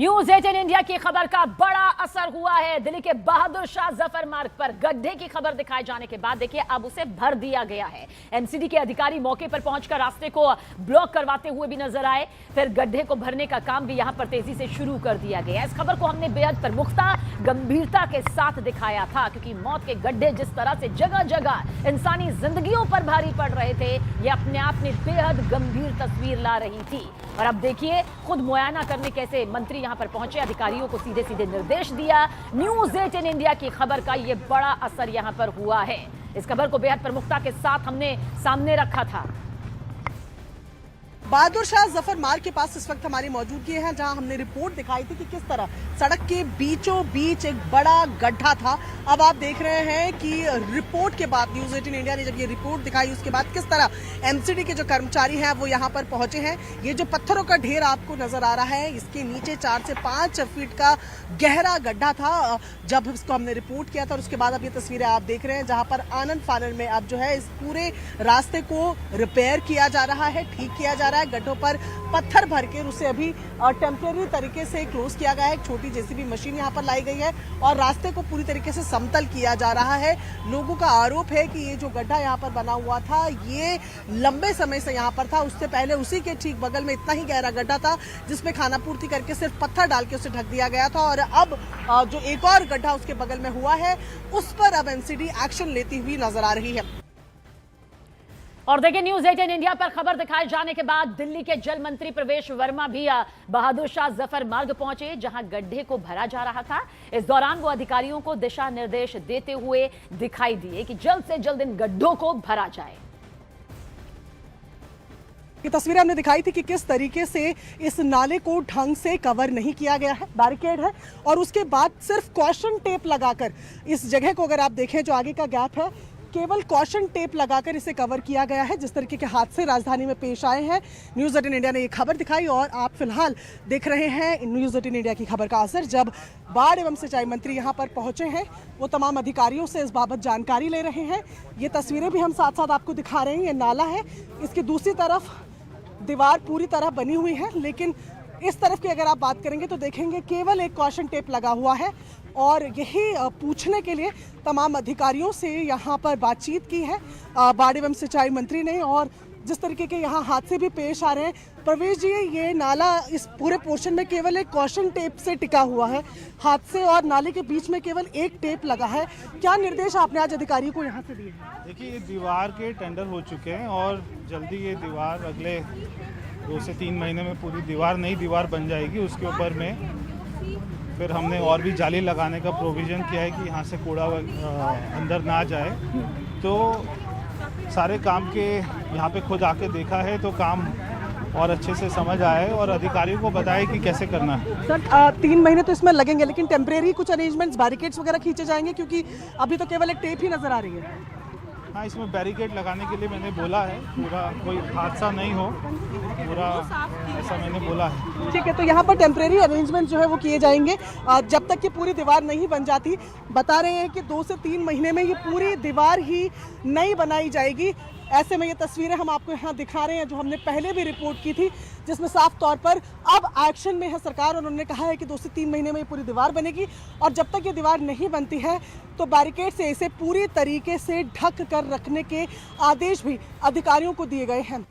News 18 India की खबर का बड़ा असर हुआ है। दिल्ली के बहादुर शाह जफर मार्ग पर गड्ढे की खबर दिखाए जाने के बाद देखिए अब उसे भर दिया गया है। एमसीडी के अधिकारी मौके पर पहुंचकर रास्ते को ब्लॉक करवाते हुए भी नजर आए। फिर गड्ढे को भरने का काम भी यहां पर तेजी से शुरू कर दिया गया। इस खबर को हमने बेहद प्रमुखता गंभीरता के साथ दिखाया था, क्योंकि मौत के गड्ढे जिस तरह से जगह जगह इंसानी जिंदगियों पर भारी पड़ रहे थे, ये अपने आप में बेहद गंभीर तस्वीर ला रही थी। और अब देखिए खुद मुआयना करने कैसे मंत्री यहां पर पहुंचे, अधिकारियों को सीधे सीधे निर्देश दिया। न्यूज 18 इंडिया की खबर का यह बड़ा असर यहां पर हुआ है। इस खबर को बेहद प्रमुखता के साथ हमने सामने रखा था। बहादुर शाह जफर मार्ग के पास इस वक्त हमारी मौजूदगी है, जहां हमने रिपोर्ट दिखाई थी कि किस तरह सड़क के बीचों बीच एक बड़ा गड्ढा था। अब आप देख रहे हैं कि रिपोर्ट के बाद न्यूज 18 इंडिया ने जब ये रिपोर्ट दिखाई, उसके बाद किस तरह एमसीडी के जो कर्मचारी हैं वो यहां पर पहुंचे हैं। ये जो पत्थरों का ढेर आपको नजर आ रहा है, इसके नीचे 4 से 5 फीट का गहरा गड्ढा था जब इसको हमने रिपोर्ट किया था। और उसके बाद अब ये तस्वीरें आप देख रहे हैं, जहां पर आनंद फानन में अब जो है इस पूरे रास्ते को रिपेयर किया जा रहा है, ठीक किया जा रहा है। गड्ढों पर पत्थर भर के उसे अभी टेम्परेरी तरीके से क्लोज किया गया है। एक छोटी जेसीबी मशीन यहां पर लाई गई है और रास्ते को पूरी तरीके से समतल किया जा रहा है। लोगों का आरोप है कि ये जो गड्ढा यहां पर बना हुआ था, ये लंबे समय से यहां पर था। उससे पहले उसी के ठीक बगल में इतना ही गहरा गड्ढा था जिसमें खाना पूर्ति करके सिर्फ पत्थर डाल के उसे ढक दिया गया था। और अब जो एक और गड्ढा उसके बगल में हुआ है, उस पर अब एमसीडी एक्शन लेती हुई नजर आ रही है। और देखिए न्यूज 18 इंडिया पर खबर दिखाए जाने के बाद दिल्ली के जल मंत्री प्रवेश वर्मा भी बहादुर शाह जफर मार्ग पहुंचे, जहां गड्ढे को भरा जा रहा था। इस दौरान वो अधिकारियों को दिशा निर्देश देते हुए दिखाई दिए कि जल्द से जल्द इन गड्ढों को भरा जाए। ये तस्वीरें हमने दिखाई थी कि किस तरीके से इस नाले को ढंग से कवर नहीं किया गया है, बैरिकेड है, और उसके बाद सिर्फ कॉशन टेप लगाकर इस जगह को, अगर आप देखें जो आगे का गैप है, केवल कॉशन टेप लगाकर इसे कवर किया गया है। जिस तरीके के हादसे राजधानी में पेश आए हैं, न्यूज 18 इंडिया ने ये खबर दिखाई और आप फिलहाल देख रहे हैं न्यूज 18 इंडिया की खबर का असर। जब बाढ़ एवं सिंचाई मंत्री यहां पर पहुंचे हैं, वो तमाम अधिकारियों से इस बाबत जानकारी ले रहे हैं। ये तस्वीरें भी हम साथ साथ आपको दिखा रहे हैं। ये नाला है, इसकी दूसरी तरफ दीवार पूरी तरह बनी हुई है, लेकिन इस तरफ की अगर आप बात करेंगे तो देखेंगे केवल एक कॉशन टेप लगा हुआ है। और यही पूछने के लिए तमाम अधिकारियों से यहाँ पर बातचीत की है बाढ़ एवं सिंचाई मंत्री ने। और जिस तरीके के यहाँ हादसे भी पेश आ रहे हैं, प्रवेश जी, ये नाला इस पूरे पोर्शन में केवल एक कॉशन टेप से टिका हुआ है। हादसे और नाले के बीच में केवल एक टेप लगा है। क्या निर्देश आपने आज अधिकारियों को यहाँ से दिए? देखिए, ये दीवार के टेंडर हो चुके हैं और जल्दी ये दीवार अगले 2 से 3 महीने में पूरी दीवार, नई दीवार बन जाएगी। उसके ऊपर में फिर हमने और भी जाली लगाने का प्रोविज़न किया है कि यहाँ से कूड़ा अंदर ना जाए। तो सारे काम के यहाँ पे खुद आके देखा है, तो काम और अच्छे से समझ आया है और अधिकारियों को बताया कि कैसे करना है। सर, 3 महीने तो इसमें लगेंगे, लेकिन टेम्परेरी कुछ अरेंजमेंट्स, बैरिकेड्स वगैरह खींचे जाएंगे, क्योंकि अभी तो केवल एक टेप ही नजर आ रही है। हाँ, इसमें बैरिकेड लगाने के लिए मैंने बोला है, पूरा कोई हादसा नहीं हो, पूरा ऐसा मैंने बोला है। ठीक है, तो यहाँ पर टेम्परेरी अरेंजमेंट जो है वो किए जाएंगे जब तक कि पूरी दीवार नहीं बन जाती। बता रहे हैं कि 2 से 3 महीने में ये पूरी दीवार ही नई बनाई जाएगी। ऐसे में ये तस्वीरें हम आपको यहाँ दिखा रहे हैं जो हमने पहले भी रिपोर्ट की थी, जिसमें साफ तौर पर अब एक्शन में है सरकार। और उन्होंने कहा है कि 2 से 3 महीने में ये पूरी दीवार बनेगी और जब तक ये दीवार नहीं बनती है तो बैरिकेड से इसे पूरी तरीके से ढक कर रखने के आदेश भी अधिकारियों को दिए गए हैं।